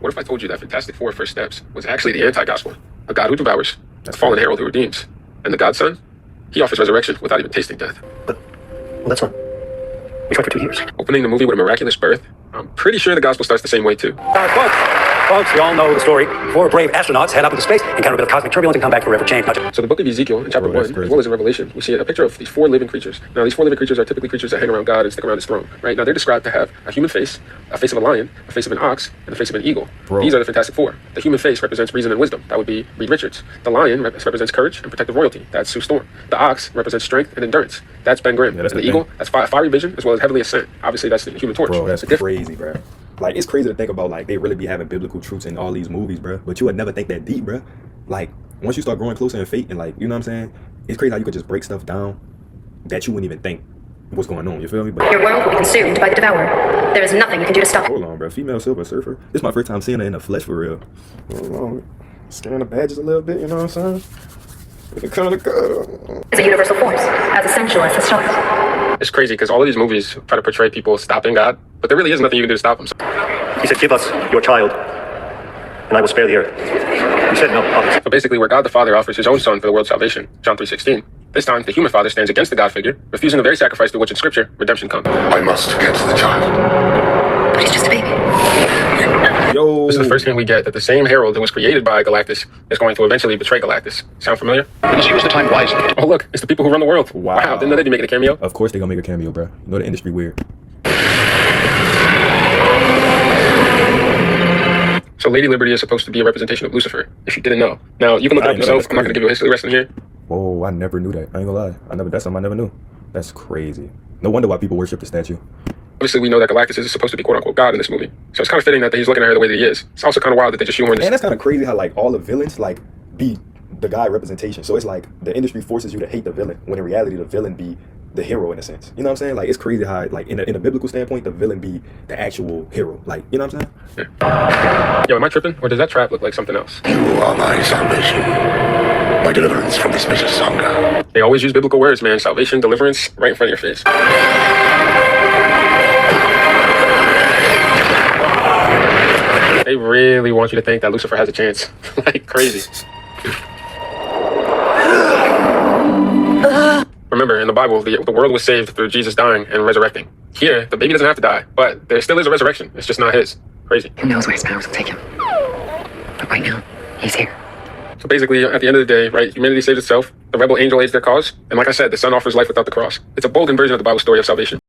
What if I told you that Fantastic Four First Steps was actually the anti-gospel? A God who devours, a fallen herald who redeems, and the God Son, he offers resurrection without even tasting death. But, well, that's not... We tried for 2 years. Opening the movie with a miraculous birth, I'm pretty sure the gospel starts the same way too. Folks, we all know the story. 4 brave astronauts head up into space, encounter a bit of cosmic turbulence, and come back forever changed. So the book of Ezekiel, in chapter 1, as well as in Revelation, we see a picture of these 4 living creatures. Now, these 4 living creatures are typically creatures that hang around God and stick around his throne, right? Now, they're described to have a human face, a face of a lion, a face of an ox, and the face of an eagle. These are the Fantastic Four. The human face represents reason and wisdom. That would be Reed Richards. The lion represents courage and protective royalty. That's Sue Storm. The ox represents strength and endurance. That's Ben Grimm. And the eagle, that's fiery vision, as well as heavenly ascent. Obviously, that's the Human Torch. Bro, that's crazy, bro. Like, it's crazy to think about, like, they really be having biblical truths in all these movies, bro. But you would never think that deep, bro. Like, once you start growing closer in faith and, like, you know what I'm saying? It's crazy how you could just break stuff down that you wouldn't even think what's going on, you feel me? But your world will be consumed by the devourer. There is nothing you can do to stop it. Hold on, bro. Female Silver Surfer. This is my first time seeing her in the flesh for real. Hold on. Scan the badges a little bit, you know what I'm saying? Looking kind of good. It's a universal force, as essential as the stars. It's crazy because all of these movies try to portray people stopping God, but there really is nothing you can do to stop him. He said, give us your child, and I will spare the earth. He said no, obviously. So basically, where God the Father offers his own Son for the world's salvation, John 3:16, this time the human father stands against the God figure, refusing the very sacrifice through which in Scripture redemption comes. I must get the child. But he's just a baby. Yo. This is the first hint we get that the same herald who was created by Galactus is going to eventually betray Galactus. Sound familiar? We must use the time wisely. Oh look, it's the people who run the world. Wow. Didn't know they'd be making a cameo? Of course they gonna make a cameo, bro. You know the industry weird. So Lady Liberty is supposed to be a representation of Lucifer, if you didn't know. Now, you can look it up yourself. I'm not going to give you a history lesson here. Whoa, I never knew that. I ain't gonna lie. That's something I never knew. That's crazy. No wonder why people worship the statue. Obviously, we know that Galactus is supposed to be quote-unquote God in this movie. So it's kind of fitting that he's looking at her the way that he is. It's also kind of wild that they just shoehorn this. And that's kind of crazy how, like, all the villains, like, be the guy representation. So it's like the industry forces you to hate the villain, when in reality, the villain be the hero in a sense. You know what I'm saying? Like, it's crazy how, like, in a biblical standpoint, the villain be the actual hero. Like, you know what I'm saying? Yeah. Yo, am I tripping? Or does that trap look like something else? You are my salvation. My deliverance from this vicious hunger. They always use biblical words, man. Salvation, deliverance, right in front of your face. They really want you to think that Lucifer has a chance. Like, crazy. Remember, in the Bible, the world was saved through Jesus dying and resurrecting. Here, the baby doesn't have to die, but there still is a resurrection. It's just not his. Crazy. Who knows where his powers will take him? But right now, he's here. So basically, at the end of the day, right, humanity saves itself, the rebel angel aids their cause, and like I said, the Son offers life without the cross. It's a bold version of the Bible story of salvation.